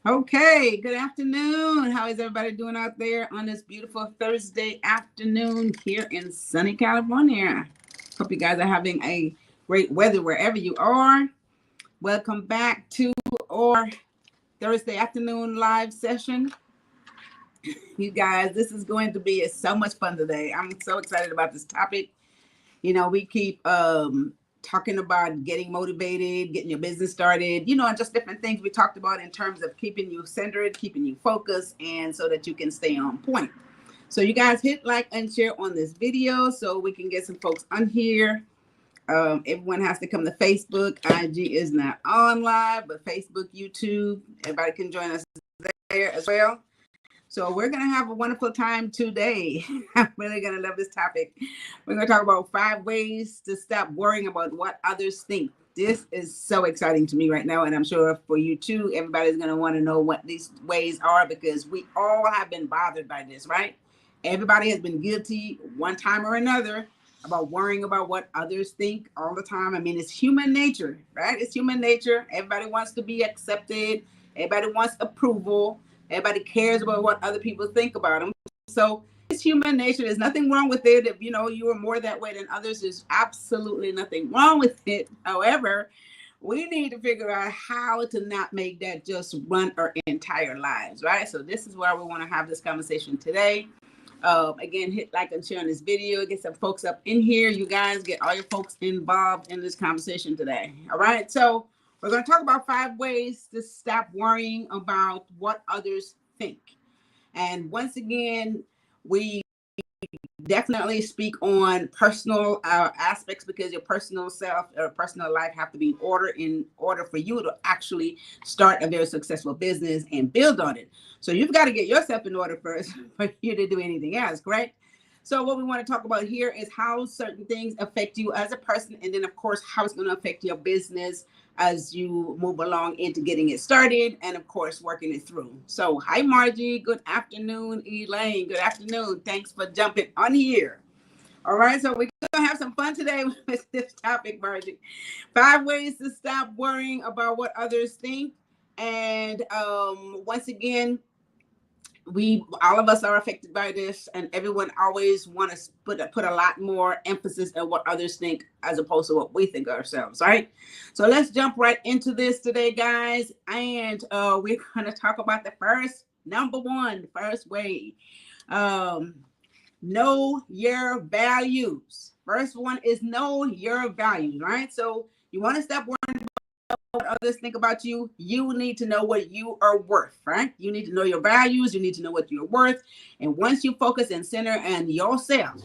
Okay, good afternoon. How is everybody doing out there on this beautiful Thursday afternoon here in sunny California? Hope you guys are having a great weather wherever you are. Welcome back to our Thursday afternoon live session. You guys, this is going to be so much fun today. I'm so excited about this topic. We keep talking about getting motivated, getting your business started, and just different things we talked about in terms of keeping you centered, keeping you focused, and so that you can stay on point. So you guys hit like and share on this video so we can get some folks on here. Everyone has to come to Facebook. IG is not on live, but Facebook, YouTube, everybody can join us there as well. So we're going to have a wonderful time today. I'm really going to love this topic. We're going to talk about 5 ways to stop worrying about what others think. This is so exciting to me right now, and I'm sure for you too. Everybody's going to want to know what these ways are because we all have been bothered by this, right? Everybody has been guilty one time or another about worrying about what others think all the time. I mean, it's human nature, right? It's human nature. Everybody wants to be accepted. Everybody wants approval. Everybody cares about what other people think about them. So it's human nature. There's nothing wrong with it. If you are more that way than others, there's absolutely nothing wrong with it. However, we need to figure out how to not make that just run our entire lives, right? So this is why we want to have this conversation today. Again, hit like and share on this video. Get some folks up in here. You guys get all your folks involved in this conversation today. All right. So we're going to talk about 5 ways to stop worrying about what others think. And once again, we definitely speak on personal aspects because your personal self or personal life have to be in order for you to actually start a very successful business and build on it. So you've got to get yourself in order first for you to do anything else, correct? So what we want to talk about here is how certain things affect you as a person, and then of course how it's going to affect your business as you move along into getting it started and of course working it through. So hi Margie, good afternoon. Elaine, good afternoon. Thanks for jumping on here. All right, so we're gonna have some fun today with this topic, Margie. 5 ways to stop worrying about what others think. And once again, all of us are affected by this, and everyone always want to put a lot more emphasis on what others think as opposed to what we think ourselves, right? So let's jump right into this today, guys, and we're going to talk about the number one way. Know your values. First one is know your values, right? So you want to stop worrying what others think about you. You need to know what you are worth, right? You need to know your values. You need to know what you're worth. And once you focus and center on yourself,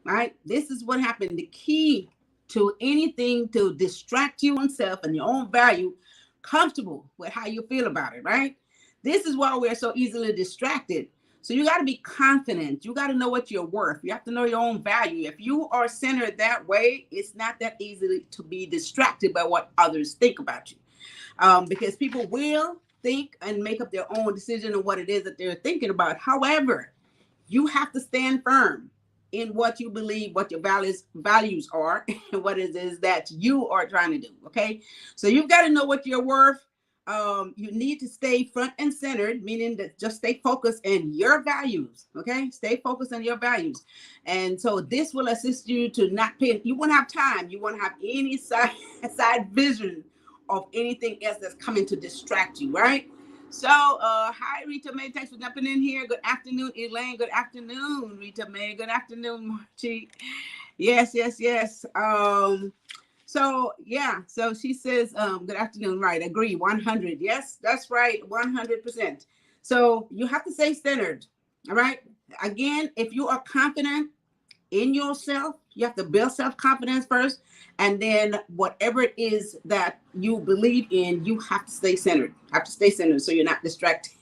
right? This is what happened. The key to anything to distract you on self and your own value, comfortable with how you feel about it, right? This is why we're so easily distracted. So you got to be confident. You got to know what you're worth. You have to know your own value. If you are centered that way, it's not that easy to be distracted by what others think about you. Because people will think and make up their own decision on what it is that they're thinking about. However, you have to stand firm in what you believe, what your values are, and what it is that you are trying to do. Okay, so you've got to know what you're worth. You need to stay front and centered, meaning that just stay focused on your values. Okay, stay focused on your values, and so this will assist you to not pay. You won't have time. You won't have any side vision of anything else that's coming to distract you, right? So, hi, Rita May. Thanks for jumping in here. Good afternoon, Elaine. Good afternoon, Rita May. Good afternoon, Margie. Yes. So she says, good afternoon. Right. Agree. 100. Yes, that's right. 100%. So you have to stay centered. All right. Again, if you are confident in yourself, you have to build self-confidence first. And then whatever it is that you believe in, you have to stay centered. So you're not distracted.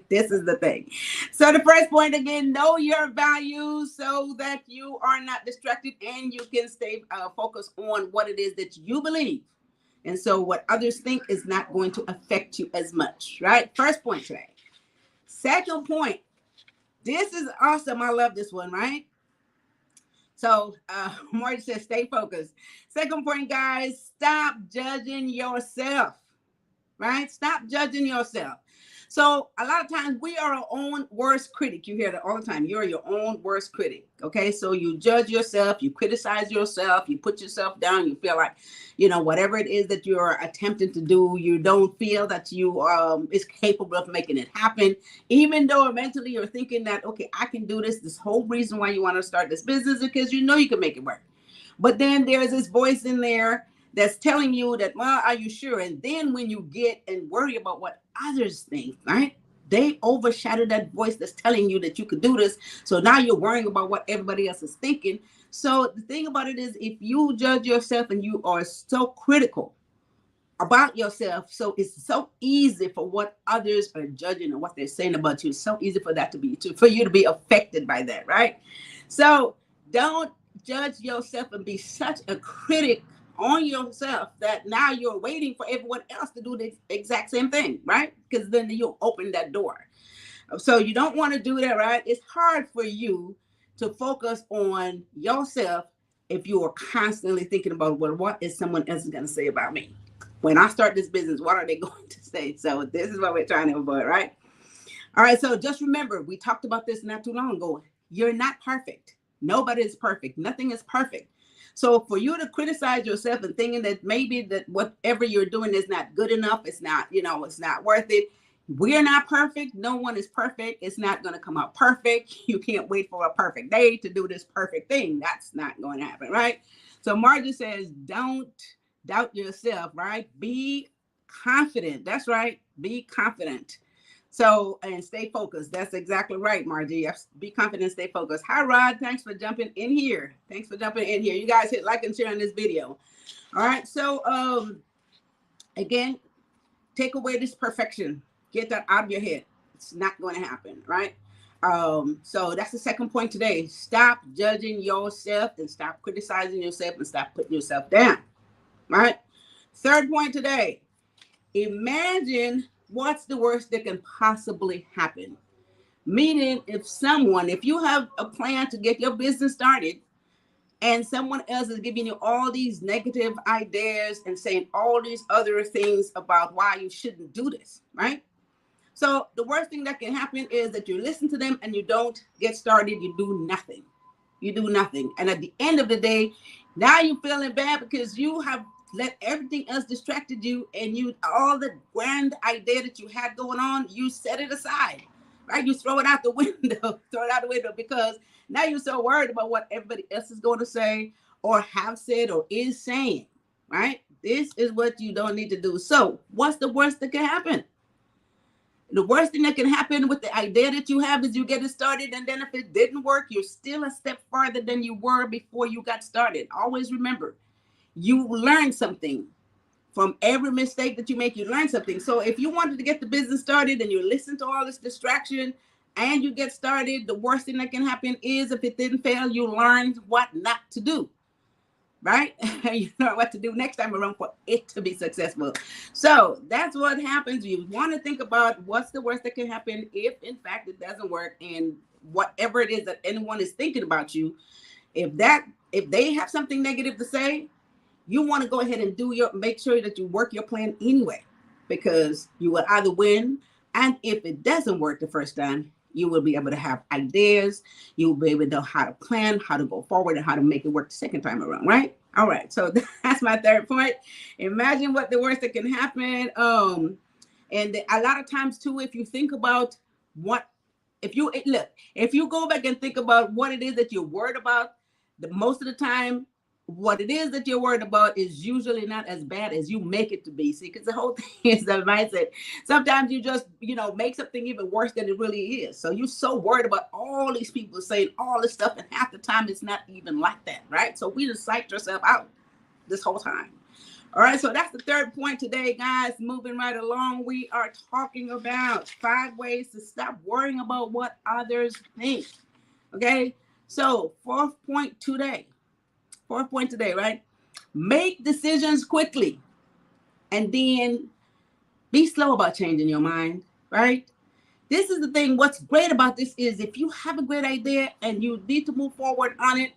This is the thing. So the first point, again, know your values so that you are not distracted and you can stay focused on what it is that you believe. And so what others think is not going to affect you as much, right? First point today. Second point. This is awesome. I love this one, right? So Marty says, stay focused. Second point, guys, stop judging yourself. right? Stop judging yourself. So a lot of times we are our own worst critic. You hear that all the time. You're your own worst critic. Okay. So you judge yourself, you criticize yourself, you put yourself down, you feel like, whatever it is that you're attempting to do, you don't feel that you is capable of making it happen. Even though mentally you're thinking that, okay, I can do this. This whole reason why you want to start this business is because you know you can make it work. But then there's this voice in there that's telling you that, well, are you sure? And then when you get and worry about what others think, right? They overshadow that voice that's telling you that you could do this. So now you're worrying about what everybody else is thinking. So the thing about it is, if you judge yourself and you are so critical about yourself, so it's so easy for what others are judging and what they're saying about you. It's so easy for that for you to be affected by that, right? So don't judge yourself and be such a critic on yourself that now you're waiting for everyone else to do the exact same thing, right? Because then you'll open that door. So you don't want to do that, right? It's hard for you to focus on yourself if you are constantly thinking about, well, what is someone else going to say about me? When I start this business, what are they going to say? So this is what we're trying to avoid, right? All right, so just remember, we talked about this not too long ago. You're not perfect. Nobody is perfect. Nothing is perfect. So for you to criticize yourself and thinking that maybe that whatever you're doing is not good enough, it's not, it's not worth it. We're not perfect. No one is perfect. It's not going to come out perfect. You can't wait for a perfect day to do this perfect thing. That's not going to happen, right? So Margie says, don't doubt yourself, right? Be confident. That's right. Be confident. So, and stay focused. That's exactly right, Margie. Be confident, stay focused. Hi, Rod. Thanks for jumping in here. You guys hit like and share on this video. All right. So, again, take away this perfection. Get that out of your head. It's not going to happen, right? So that's the second point today. Stop judging yourself and stop criticizing yourself and stop putting yourself down, right? Third point today. Imagine what's the worst that can possibly happen. Meaning, if you have a plan to get your business started and someone else is giving you all these negative ideas and saying all these other things about why you shouldn't do this, right? So the worst thing that can happen is that you listen to them and you don't get started. You do nothing. And at the end of the day, now you're feeling bad because you have let everything else distracted you, and all the grand idea that you had going on, you set it aside, right? You throw it out the window, because now you're so worried about what everybody else is going to say or have said or is saying, right? This is what you don't need to do. So what's the worst that can happen? The worst thing that can happen with the idea that you have is you get it started, and then if it didn't work, you're still a step farther than you were before you got started. Always remember, you learn something from every mistake that you make. You learn something. So if you wanted to get the business started and you listen to all this distraction and you get started, the worst thing that can happen is if it didn't fail, you learned what not to do, right? You know what to do next time around for it to be successful. So that's what happens. You want to think about what's the worst that can happen if in fact it doesn't work, and whatever it is that anyone is thinking about you, if they have something negative to say, you want to go ahead and make sure that you work your plan anyway, because you will either win, and if it doesn't work the first time, you will be able to have ideas. You will be able to know how to plan, how to go forward, and how to make it work the second time around, right? All right. So that's my third point. Imagine what the worst that can happen. And a lot of times too, if you think about if you go back and think about what it is that you're worried about, most of the time, what it is that you're worried about is usually not as bad as you make it to be. See, because the whole thing is the mindset. Sometimes you just, make something even worse than it really is. So you're so worried about all these people saying all this stuff, and half the time it's not even like that, right? So we just psyched ourselves out this whole time. All right, so that's the third point today, guys. Moving right along, we are talking about 5 ways to stop worrying about what others think. Okay, so fourth point today, right? Make decisions quickly, and then be slow about changing your mind, right? This is the thing. What's great about this is if you have a great idea and you need to move forward on it,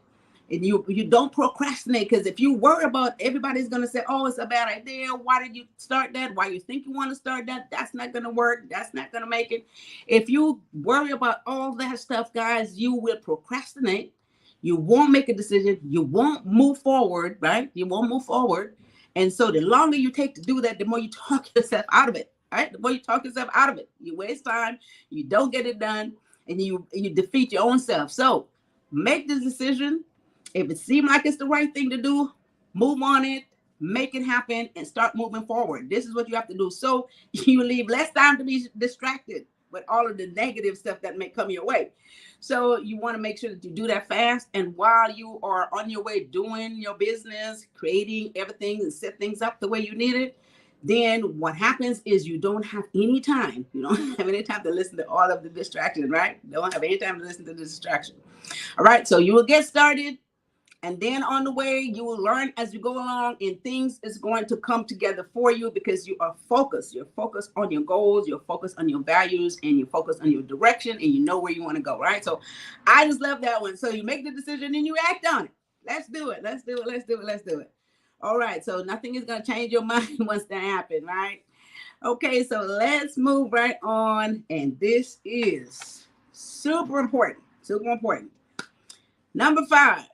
And you don't procrastinate, because if you worry about everybody's going to say, oh, it's a bad idea, why did you start that, why you think you want to start that, that's not going to work, that's not going to make it. If you worry about all that stuff, guys, you will procrastinate. You won't make a decision. You won't move forward, right? You won't move forward. And so the longer you take to do that, the more you talk yourself out of it, right? The more you talk yourself out of it, you waste time, you don't get it done, and you defeat your own self. So make this decision. If it seems like it's the right thing to do, move on it, make it happen, and start moving forward. This is what you have to do. So you leave less time to be distracted with all of the negative stuff that may come your way. So you want to make sure that you do that fast. And while you are on your way doing your business, creating everything and set things up the way you need it, then what happens is you don't have any time. You don't have any time to listen to all of the distractions, right? Don't have any time to listen to the distraction. All right. So you will get started. And then on the way, you will learn as you go along, and things is going to come together for you because you are focused. You're focused on your goals, you're focused on your values, and you're focused on your direction, and you know where you want to go, right? So I just love that one. So you make the decision and you act on it. Let's do it. Let's do it. Let's do it. Let's do it. All right. So nothing is going to change your mind once that happens, right? Okay. So let's move right on. And this is super important. Super important. Number 5.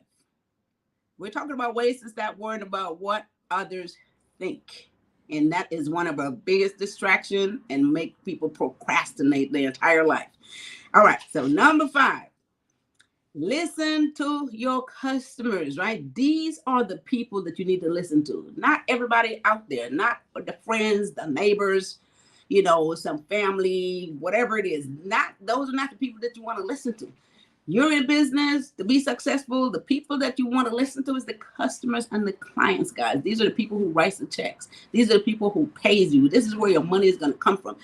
We're talking about ways to stop worrying about what others think. And that is one of our biggest distractions and make people procrastinate their entire life. All right. So number 5, listen to your customers, right? These are the people that you need to listen to. Not everybody out there, not the friends, the neighbors, some family, whatever it is. Those are not the people that you want to listen to. You're in business to be successful. The people that you want to listen to is the customers and the clients, guys. These are the people who write the checks. These are the people who pays you. This is where your money is going to come from.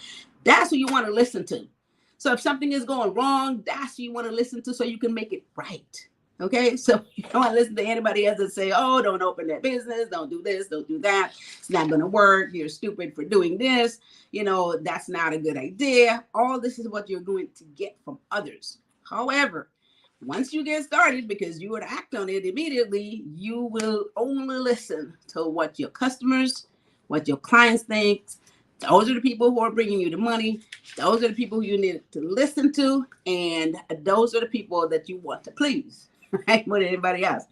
That's who you want to listen to. So if something is going wrong, that's who you want to listen to so you can make it right. Okay, so you don't want to listen to anybody else that say, oh, don't open that business, don't do this, don't do that. It's not going to work. You're stupid for doing this. That's not a good idea. All this is what you're going to get from others. However, once you get started, because you would act on it immediately, you will only listen to what your customers, what your clients think. Those are the people who are bringing you the money. Those are the people who you need to listen to. And those are the people that you want to please, right? More than anybody else.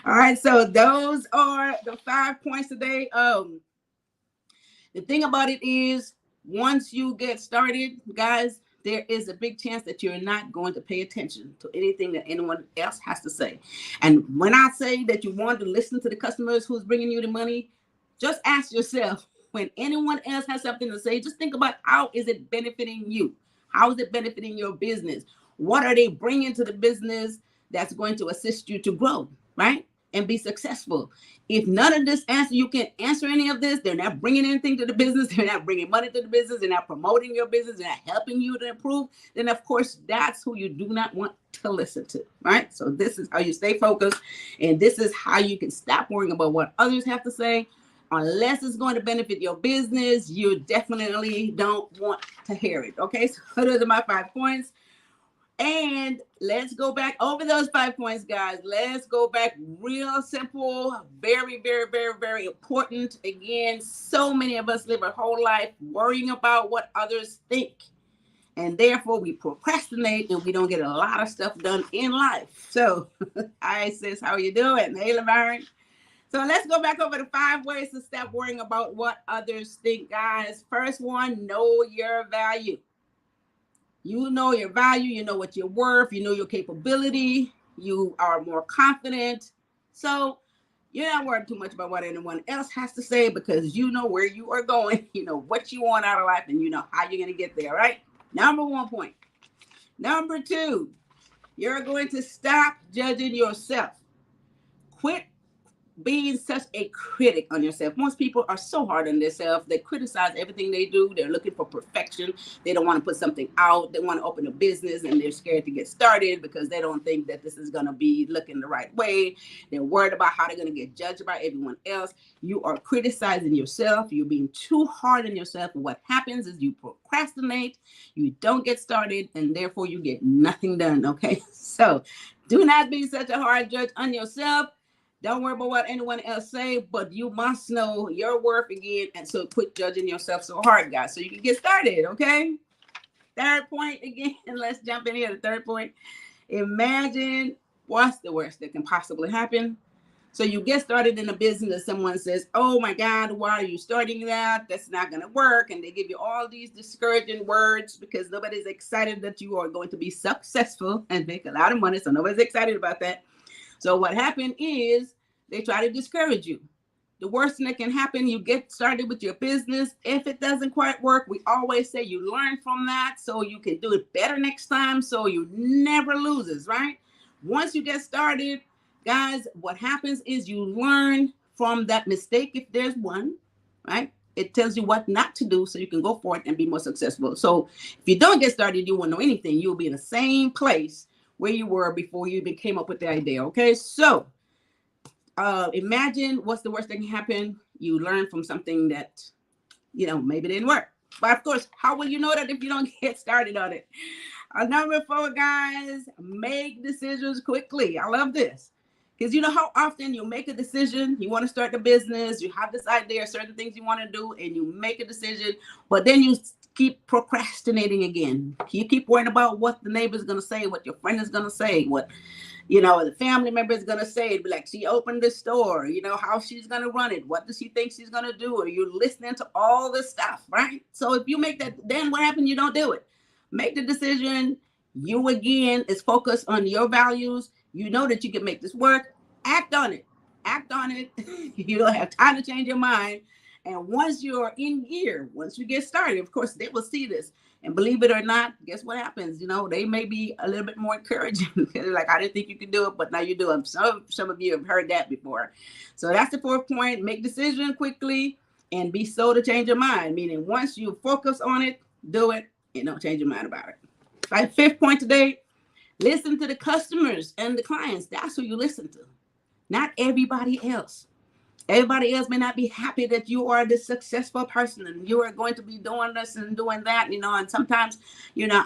All right. So those are the 5 points today. The thing about it is, once you get started, guys, there is a big chance that you're not going to pay attention to anything that anyone else has to say. And when I say that you want to listen to the customers who's bringing you the money, just ask yourself, when anyone else has something to say, just think about how is it benefiting you? How is it benefiting your business? What are they bringing to the business that's going to assist you to grow, right? And be successful. If none of this answer, you can't answer any of this, they're not bringing anything to the business, they're not bringing money to the business, they're not promoting your business, they're not helping you to improve, then of course, that's who you do not want to listen to, right? So this is how you stay focused, and this is how you can stop worrying about what others have to say. Unless it's going to benefit your business, you definitely don't want to hear it, okay? So those are my 5 points. And let's go back over those 5 points, guys. Let's go back real simple, very, very, very, very important. Again, so many of us live our whole life worrying about what others think. And therefore, we procrastinate and we don't get a lot of stuff done in life. So, hi, sis, how are you doing? Hey, Laverne. So let's go back over the 5 ways to stop worrying about what others think, guys. First one, know your value. You know your value, you know what you're worth, you know your capability, you are more confident. So you're not worried too much about what anyone else has to say because you know where you are going, you know what you want out of life, and you know how you're going to get there, right? Number 1 point. Number 2, you're going to stop judging yourself. Quit being such a critic on yourself. Most people are so hard on themselves. They criticize everything they do. They're looking for perfection. They don't want to put something out. They want to open a business and they're scared to get started because they don't think that this is going to be looking the right way. They're worried about how they're going to get judged by everyone else. You are criticizing yourself. You're being too hard on yourself. And what happens is you procrastinate, you don't get started, and therefore you get nothing done. Okay. So Do not be such a hard judge on yourself. Don't worry about what anyone else say, but you must know your worth again. And so quit judging yourself so hard, guys, so you can get started, okay? Third point again, let's jump in here. The third point, imagine what's the worst that can possibly happen. So you get started in a business, someone says, oh my God, why are you starting that? That's not going to work. And they give you all these discouraging words because nobody's excited that you are going to be successful and make a lot of money. So nobody's excited about that. So what happened is they try to discourage you. The worst thing that can happen, you get started with your business. If it doesn't quite work, we always say you learn from that so you can do it better next time, so you never loses, right? Once you get started, guys, what happens is you learn from that mistake if there's one, right? It tells you what not to do so you can go forward and be more successful. So if you don't get started, you won't know anything. You'll be in the same place where you were before you even came up with the idea, okay? So imagine what's the worst that can happen. You learn from something that, maybe didn't work. But of course, how will you know that if you don't get started on it? Number 4, guys, make decisions quickly. I love this. Because you know how often you make a decision, you want to start the business, you have this idea, certain things you want to do, and you make a decision, but then you keep procrastinating again. You keep worrying about what the neighbor's going to say, what your friend is going to say, what the family member is going to say. It'd be like, she opened this store, how she's going to run it. What does she think she's going to do? Or you're listening to all this stuff, right? So if you make that, then what happened? You don't do it. Make the decision. You, again, is focused on your values. You know that you can make this work. Act on it. Act on it. You don't have time to change your mind. And once you're in gear, once you get started, of course, they will see this. And believe it or not, guess what happens? They may be a little bit more encouraging. They're like, I didn't think you could do it, but now you do it. Some of you have heard that before. So that's the 4th point. Make decisions quickly and be slow to change your mind. Meaning once you focus on it, do it, and don't change your mind about it. My 5th point today, listen to the customers and the clients. That's who you listen to, not everybody else. Everybody else may not be happy that you are the successful person and you are going to be doing this and doing that, and sometimes,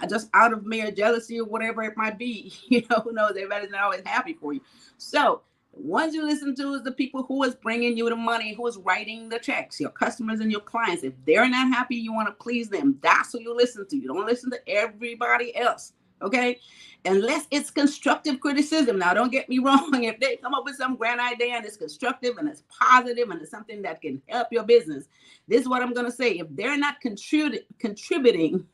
just out of mere jealousy or whatever it might be, who knows, everybody's not always happy for you. So the ones you listen to is the people who is bringing you the money, who is writing the checks, your customers and your clients. If they're not happy, you want to please them. That's who you listen to. You don't listen to everybody else. Okay, unless it's constructive criticism. Now, don't get me wrong. If they come up with some grand idea and it's constructive and it's positive and it's something that can help your business, this is what I'm going to say. If they're not contributing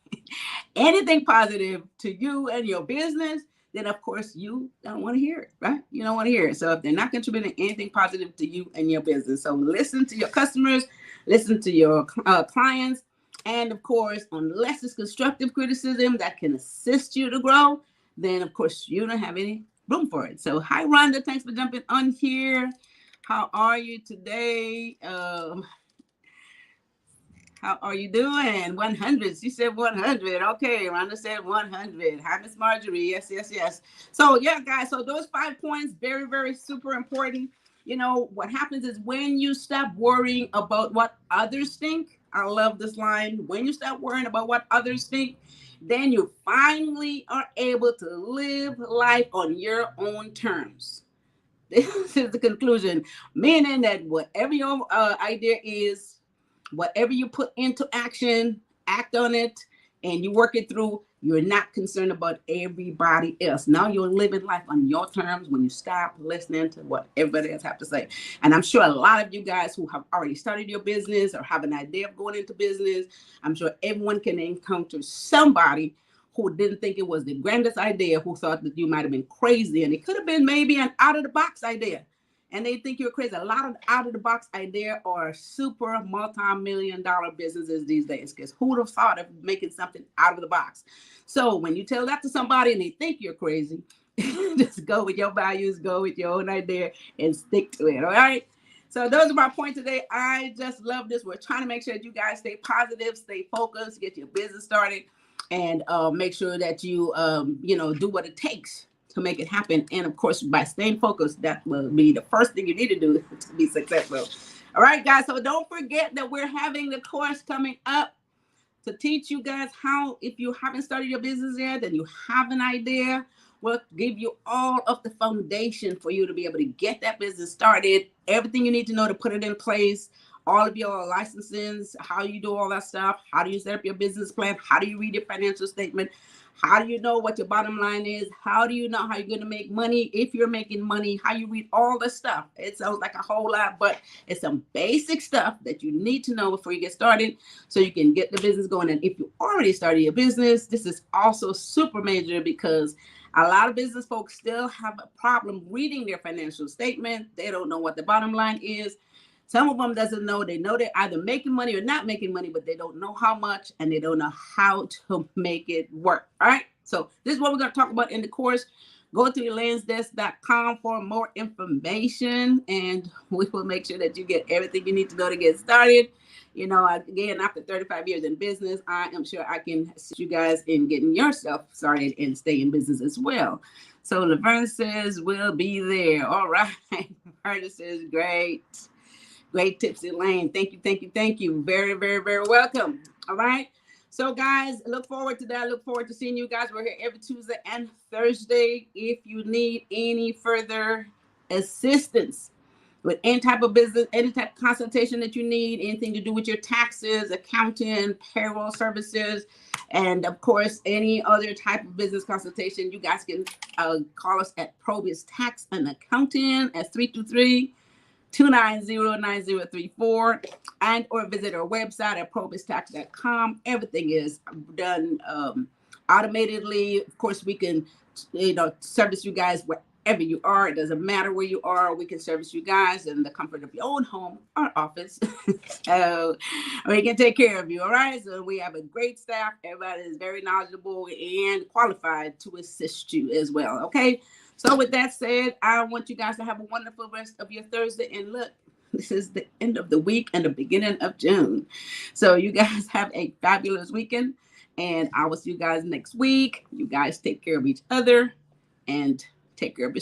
anything positive to you and your business, then of course you don't want to hear it, right? You don't want to hear it. So if they're not contributing anything positive to you and your business, so listen to your customers, listen to your clients. And of course, unless it's constructive criticism that can assist you to grow, then of course you don't have any room for it. So hi, Rhonda. Thanks for jumping on here. How are you today? How are you doing? 100. She said 100. Okay, Rhonda said 100. Hi, Miss Marjorie. Yes. So yeah, guys. So those 5 points, very, very super important. What happens is when you stop worrying about what others think. I love this line. When you stop worrying about what others think, then you finally are able to live life on your own terms. This is the conclusion, meaning that whatever your idea is, whatever you put into action, act on it, and you work it through, you're not concerned about everybody else. Now you're living life on your terms when you stop listening to what everybody else have to say. And I'm sure a lot of you guys who have already started your business or have an idea of going into business, I'm sure everyone can encounter somebody who didn't think it was the grandest idea, who thought that you might have been crazy. And it could have been maybe an out-of-the-box idea. And they think you're crazy. A lot of out-of-the-box ideas are super multi-million-dollar businesses these days, because who would have thought of making something out of the box? So when you tell that to somebody and they think you're crazy, just go with your values, go with your own idea, and stick to it, all right? So those are my points today. I just love this. We're trying to make sure that you guys stay positive, stay focused, get your business started, and make sure that you, do what it takes to make it happen. And of course, by staying focused, that will be the first thing you need to do to be successful. All right, guys. So don't forget that we're having the course coming up to teach you guys how, if you haven't started your business yet, then you have an idea, will give you all of the foundation for you to be able to get that business started, everything you need to know to put it in place, all of your licenses, how you do all that stuff, how do you set up your business plan, how do you read your financial statement, how do you know what your bottom line is, how do you know how you're going to make money, if you're making money, how you read all the stuff. It sounds like a whole lot, but it's some basic stuff that you need to know before you get started so you can get the business going. And if you already started your business, this is also super major because a lot of business folks still have a problem reading their financial statement. They don't know what the bottom line is. Some of them doesn't know. They know they're either making money or not making money, but they don't know how much and they don't know how to make it work. All right. So this is what we're going to talk about in the course. Go to elainesdesk.com for more information, and we will make sure that you get everything you need to know to get started. You know, again, after 35 years in business, I am sure I can assist you guys in getting yourself started and stay in business as well. So Laverne says we'll be there. All right. Marta says great. Great tips, Elaine. Thank you, thank you, thank you. Very, very, very welcome. All right. So, guys, look forward to that. Look forward to seeing you guys. We're here every Tuesday and Thursday. If you need any further assistance with any type of business, any type of consultation that you need, anything to do with your taxes, accounting, payroll services, and of course, any other type of business consultation, you guys can call us at Proby's Tax and Accounting at 323-290-9034 and or visit our website at probystax.com. Everything is done automatically. Of course, we can service you guys wherever you are. It doesn't matter where you are. We can service you guys in the comfort of your own home or office. So we can take care of you. All right. So we have a great staff. Everybody is very knowledgeable and qualified to assist you as well. Okay. So with that said, I want you guys to have a wonderful rest of your Thursday. And look, this is the end of the week and the beginning of June. So you guys have a fabulous weekend. And I will see you guys next week. You guys take care of each other and take care of yourself.